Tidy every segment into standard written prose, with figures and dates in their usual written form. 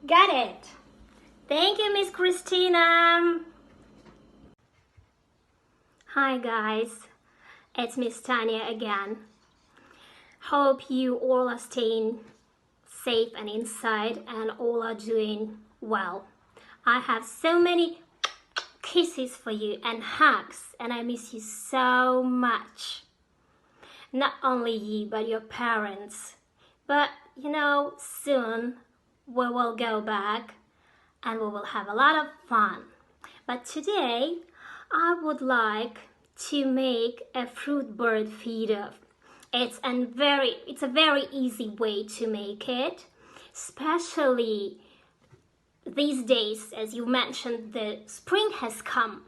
Got it. Thank you, Miss Christina. Hi guys, it's Miss Tanya again. Hope you all are staying safe and inside and all are doing well. I have so many kisses for you and hugs, and I miss you so much. Not only you, but your parents. But soon we will go back and we will have a lot of fun. But today I would like to make a fruit bird feeder. It's a very easy way to make it, especially these days. As you mentioned, the spring has come.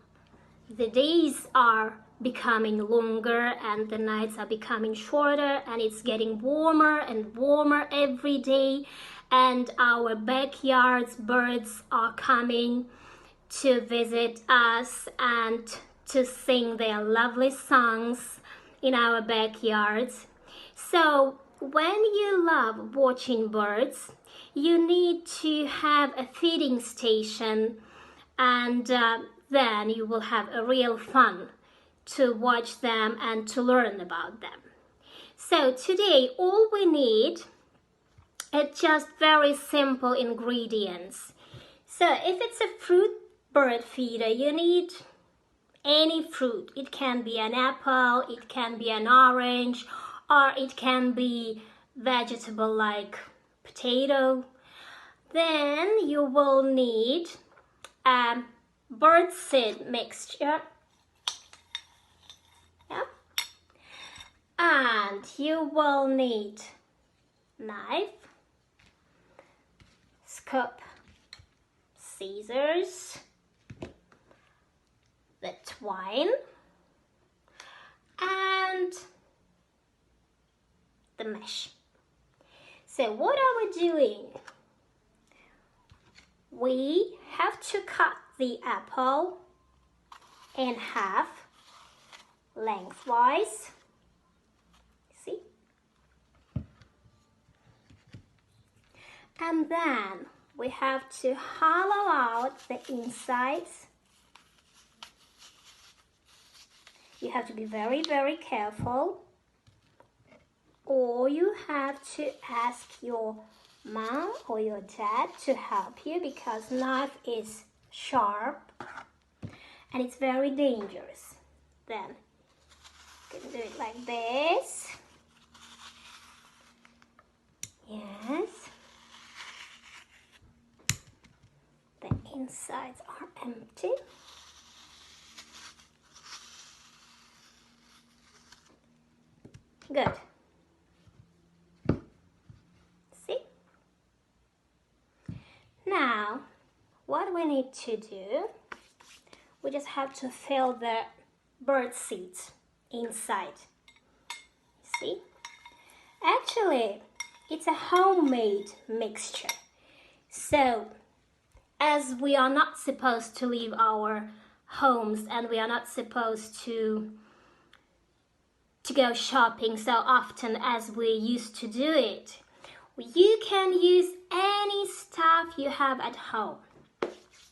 The days are becoming longer and the nights are becoming shorter, and it's getting warmer and warmer every day, and our backyards birds are coming to visit us and to sing their lovely songs in our backyards. So when you love watching birds, you need to have a feeding station, and then you will have a real fun to watch them and to learn about them. So today all we need is just very simple ingredients. So if it's a fruit bird feeder, you need any fruit. It can be an apple, it can be an orange, or it can be vegetable like potato. Then you will need a bird seed mixture. Yeah. And you will need knife, scoop, scissors, the twine, and the mesh. So what are we doing? We have to cut the apple in half lengthwise. See? And then we have to hollow out the insides. You have to be very, very careful, or you have to ask your mom or your dad to help you, because knife is sharp and it's very dangerous. Then you can do it like this. Yes. The insides are empty. Good. See? Now, what we need to do, we just have to fill the bird seeds inside. See? Actually, it's a homemade mixture. So, as we are not supposed to leave our homes and we are not supposed to go shopping so often as we used to do it, you can use any stuff you have at home.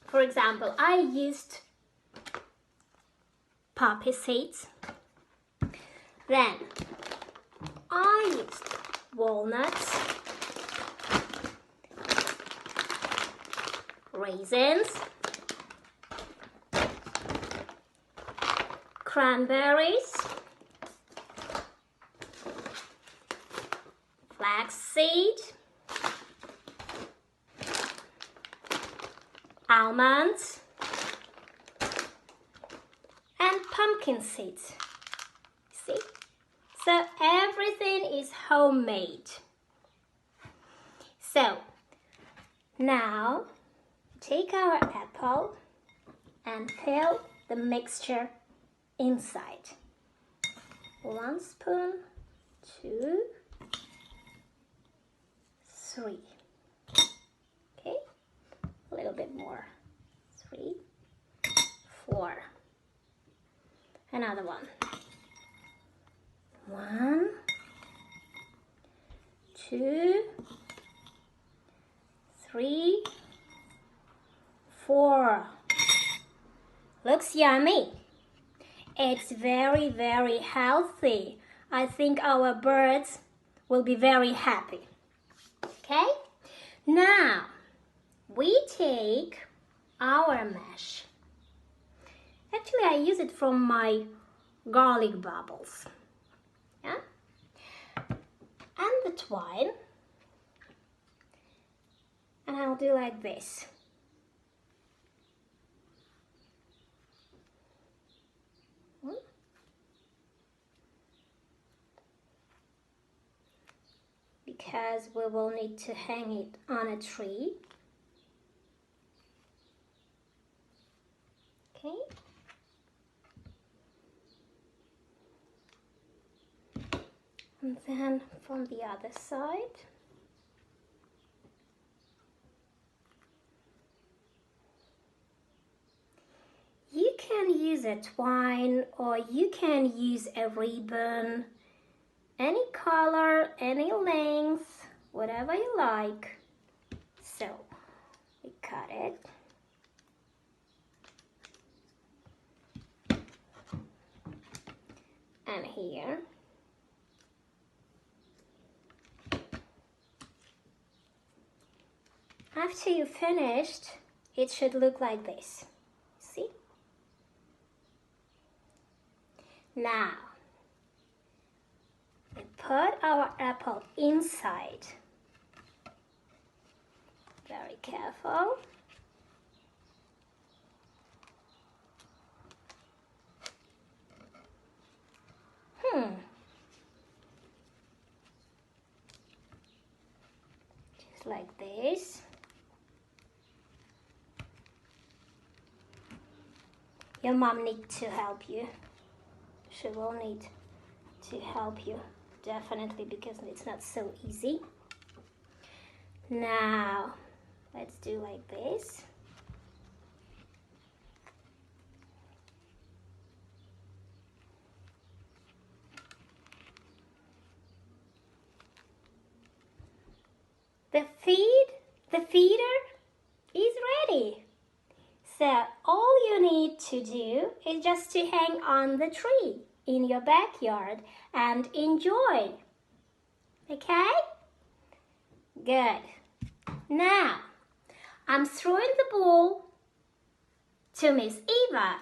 For example, I used poppy seeds. Then I used walnuts, raisins, cranberries, flaxseed, almonds, and pumpkin seeds. See? So everything is homemade. So now take our apple and fill the mixture inside. 1 spoon, 2, 3. Okay, a little bit more. 3, 4. Another one. 1, 2, 3, 4. Looks yummy. It's very, very healthy. I think our birds will be very happy. Okay? Now, we take our mesh. Actually, I use it from my garlic bubbles. Yeah? And the twine. And I'll do like this. Because we will need to hang it on a tree. Okay. And then from the other side. You can use a twine or you can use a ribbon, any color, any length, whatever you like. So we cut it. And here. After you finished, it should look like this. See? Now, we put our apple inside. Very careful. Just like this. Your mom needs to help you. She will need to help you, definitely, because it's not so easy. Now, let's do like this. The feeder is ready. So all you need to do is just to hang on the tree in your backyard and enjoy. Okay? Good. Now, I'm throwing the ball to Miss Eva.